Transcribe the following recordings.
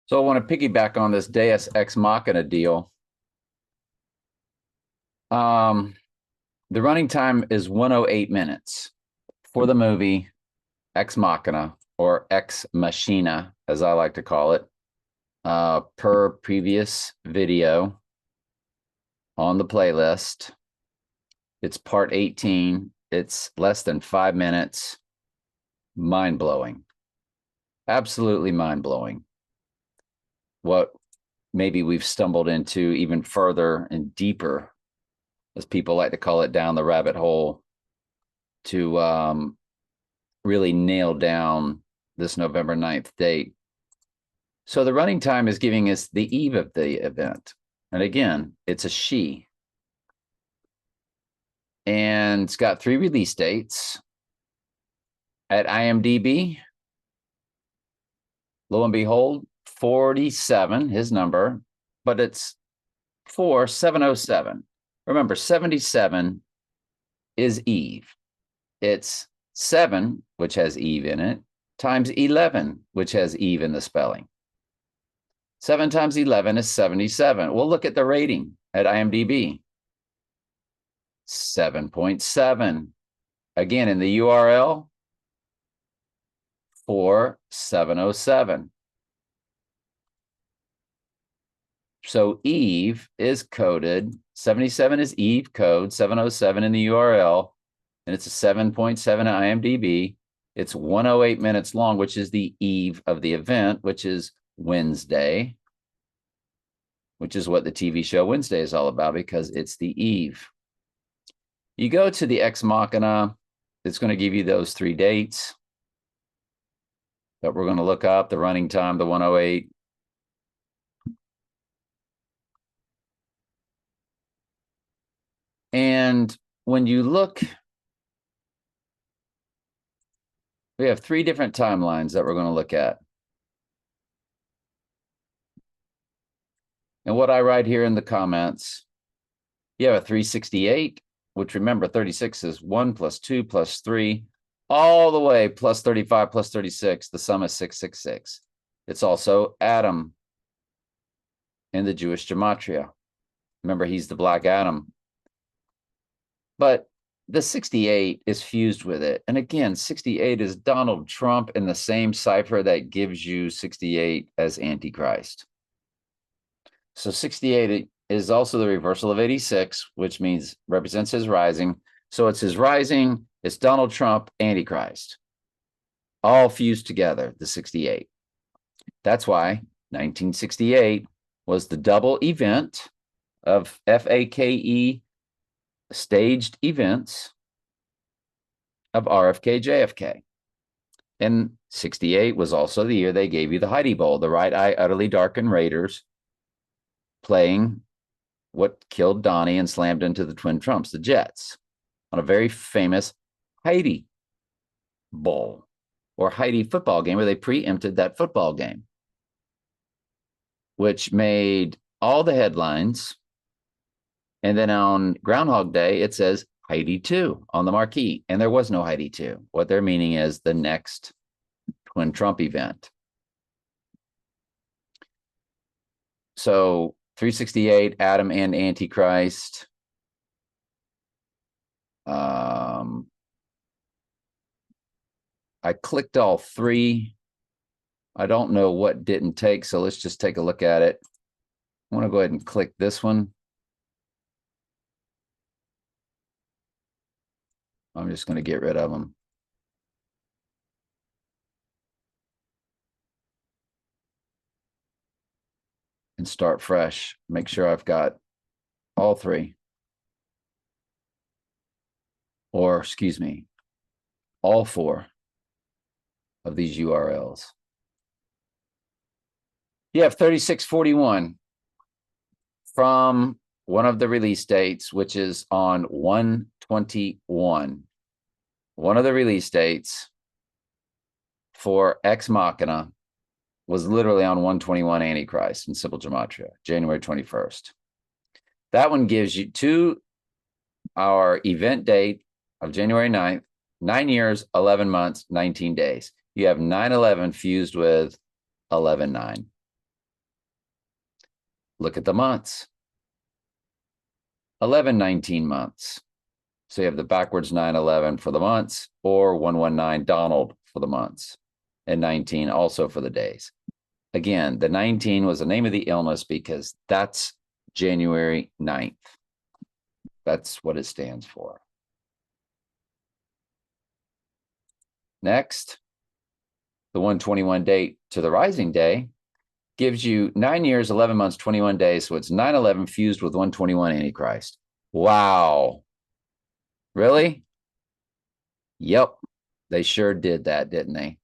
So I want to piggyback on this Deus Ex Machina deal. Um, the running time is 108 minutes for the movie Ex Machina, or Ex Machina, as I like to call it, per previous video on the playlist. It's part 18. It's less than 5 minutes. Mind blowing. Absolutely mind blowing. What maybe we've stumbled into even further and deeper, as people like to call it, down the rabbit hole to really nail down this November 9th date. So the running time is giving us the eve of the event. And again, it's a she. And it's got 3 release dates. At IMDb, lo and behold, 47, his number, but it's 4707. Remember, 77 is Eve. It's 7, which has Eve in it, times 11, which has Eve in the spelling. 7 times 11 is 77. We'll look at the rating at IMDb. 7.7. Again, in the URL, 4707. So Eve is coded. 77 is Eve code, 707 in the URL, and it's a 7.7 at IMDb. It's 108 minutes long, which is the eve of the event, which is Wednesday, which is what the TV show Wednesday is all about, because it's the eve. You go to the Ex Machina, it's going to give you those 3 dates that we're going to look up, the running time, the 108. And when you look, we have 3 different timelines that we're going to look at. And what I write here in the comments, you have a 368, which, remember, 36 is 1 plus 2 plus 3, all the way plus 35 plus 36. The sum is 666. It's also Adam in the Jewish gematria. Remember, he's the black Adam. But the 68 is fused with it. And again, 68 is Donald Trump in the same cipher that gives you 68 as Antichrist. So 68 is also the reversal of 86, which means represents his rising. So it's his rising, it's Donald Trump, Antichrist, all fused together, the 68. That's why 1968 was the double event of FAKE staged events of RFK, JFK. And 68 was also the year they gave you the Heidi Bowl, the right eye utterly darkened Raiders playing what killed Donnie and slammed into the Twin Trumps, the Jets, on a very famous Heidi Bowl or Heidi football game, where they preempted that football game, which made all the headlines. And then on Groundhog Day, it says Heidi 2 on the marquee, and there was no Heidi 2. What they're meaning is the next Twin Trump event. So 368, Adam and Antichrist. I clicked all 3. I don't know what didn't take, so let's just take a look at it. I want to go ahead and click this one. I'm just going to get rid of them. And start fresh. Make sure I've got all 3. Or, excuse me, all 4 of these URLs. You have 3641 from one of the release dates, which is on 1/21. One of the release dates for Ex Machina was literally on 1/21 Antichrist in Simple Gematria, January 21st. That one gives you to our event date of January 9th, 9 years, 11 months, 19 days. You have 9/11 fused with 11/9. Look at the months. 1119 months. So you have the backwards 911 for the months, or 119 Donald for the months, and 19 also for the days. Again, the 19 was the name of the illness because that's January 9th. That's what it stands for. Next, the 121 date to the rising day gives you 9 years, 11 months, 21 days. So it's 9/11 fused with 121 Antichrist. Wow. Really? Yep. They sure did that, didn't they?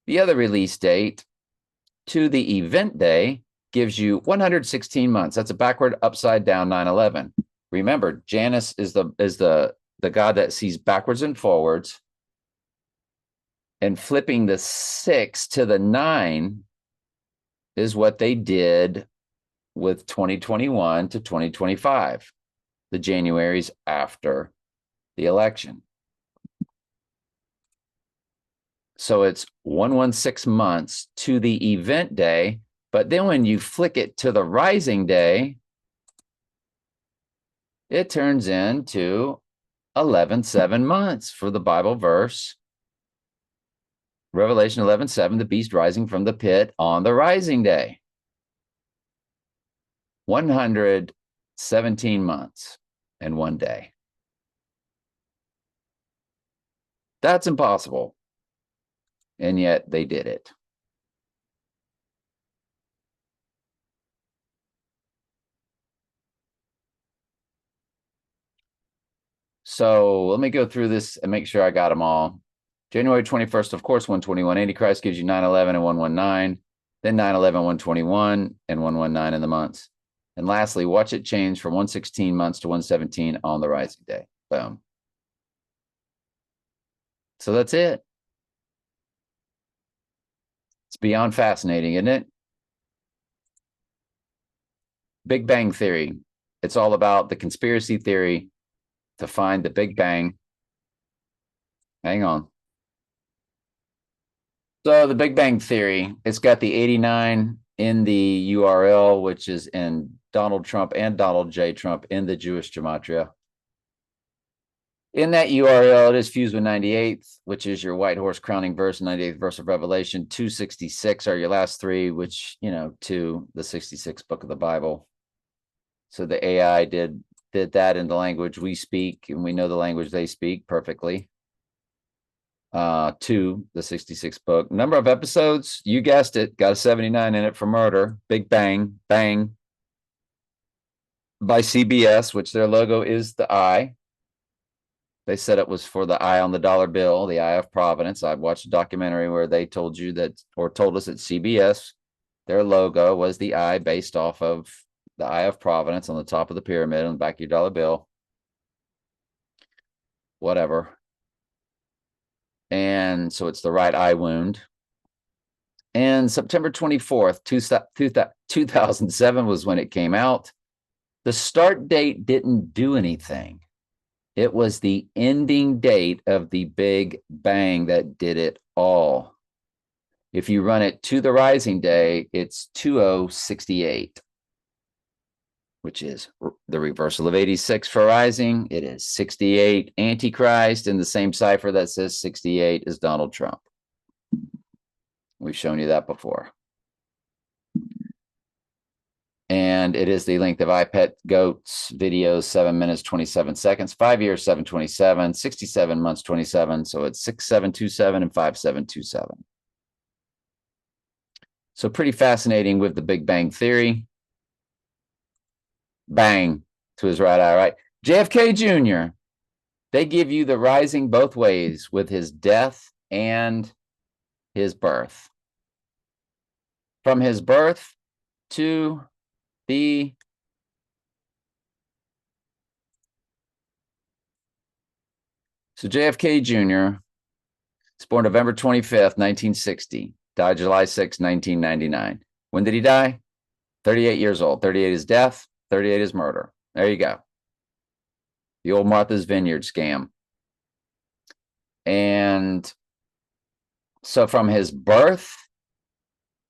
The other release date to the event day gives you 116 months. That's a backward, upside down 9/11. Remember, Janus is the god that sees backwards and forwards. And flipping the 6 to the 9 is what they did with 2021 to 2025, the Januaries after the election. So it's 116 months to the event day, but then when you flick it to the rising day, it turns into 11/7 months for the Bible verse. Revelation 11:7, the beast rising from the pit on the rising day. 117 months and 1 day. That's impossible. And yet they did it. So let me go through this and make sure I got them all. January 21st, of course, 121 Antichrist gives you 9/11 and 119, then 9/11, 121, and 119 in the months. And lastly, watch it change from 116 months to 117 on the rising day. Boom. So that's it. It's beyond fascinating, isn't it? Big Bang Theory. It's all about the conspiracy theory to find the Big Bang. Hang on. So the Big Bang Theory, it's got the 89 in the URL, which is in Donald Trump and Donald J. Trump in the Jewish gematria. In that URL, it is fused with 98th, which is your white horse crowning verse, 98th verse of Revelation. 266 are your last three, which, to the 66th book of the Bible. So the AI did that in the language we speak, and we know the language they speak perfectly. To the 66th book. Number of episodes, you guessed it, got a 79 in it for murder. Big Bang, bang. By CBS, which their logo is the eye. They said it was for the eye on the dollar bill, the eye of providence. I've watched a documentary where they told you that, or told us at CBS, their logo was the eye based off of the eye of providence on the top of the pyramid on the back of your dollar bill. Whatever. And so it's the right eye wound. And September 24th, 2007 was when it came out. The start date didn't do anything. It was the ending date of the Big Bang that did it all. If you run it to the rising day, it's 2068, which is the reversal of 86 for rising. It is 68 Antichrist in the same cipher that says 68 is Donald Trump. We've shown you that before. And it is the length of iPet Goats videos, 7 minutes, 27 seconds, 5 years, 727, 67 months, 27. So it's 6727 and 5727. So pretty fascinating with the Big Bang Theory. Bang to his right eye, right? JFK Jr., they give you the rising both ways with his death and his birth. From his birth to the So JFK Jr. was born November 25th, 1960, died July 6, 1999. When did he die? 38 years old. 38 is death, 38 is murder. There you go. The old Martha's Vineyard scam. And so from his birth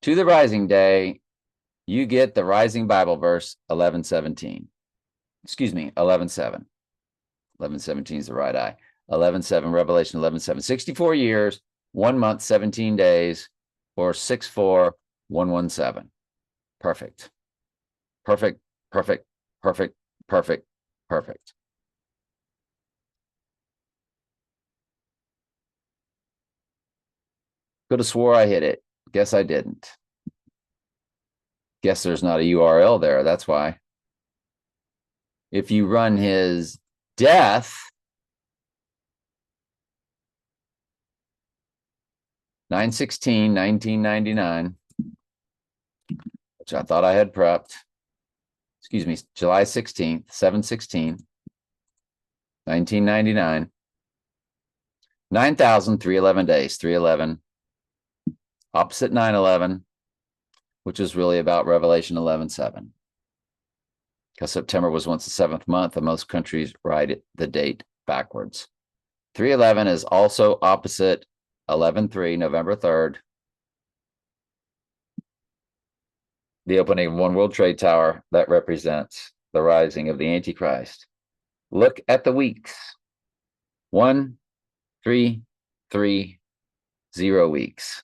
to the rising day, You get the rising Bible verse 11:17. Excuse me, 11:7. 11:17 is the right eye. 11:7, Revelation 11:7. 64 years, 1 month, 17 days, or 64117. Perfect. Perfect, perfect, perfect, perfect, perfect. Could have swore I hit it. Guess I didn't. Guess there's not a URL there. That's why. If you run his death, 9/16/1999, which I thought I had prepped. Excuse me, July 16th, 7/16/1999. 9,311 days, 311. Opposite 9/11, which is really about Revelation 11:7. Because September was once the 7th month, and most countries write the date backwards. 311 is also opposite 11/3, November 3rd. The opening of One World Trade Tower that represents the rising of the Antichrist. Look at the weeks. 1, 3, 3, 0 weeks.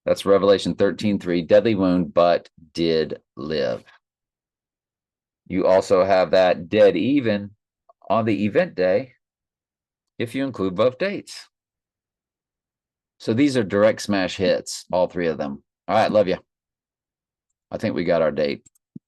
That's Revelation 13:3, deadly wound, but did live. You also have that dead even on the event day if you include both dates. So these are direct smash hits, all three of them. All right, love you. I think we got our date.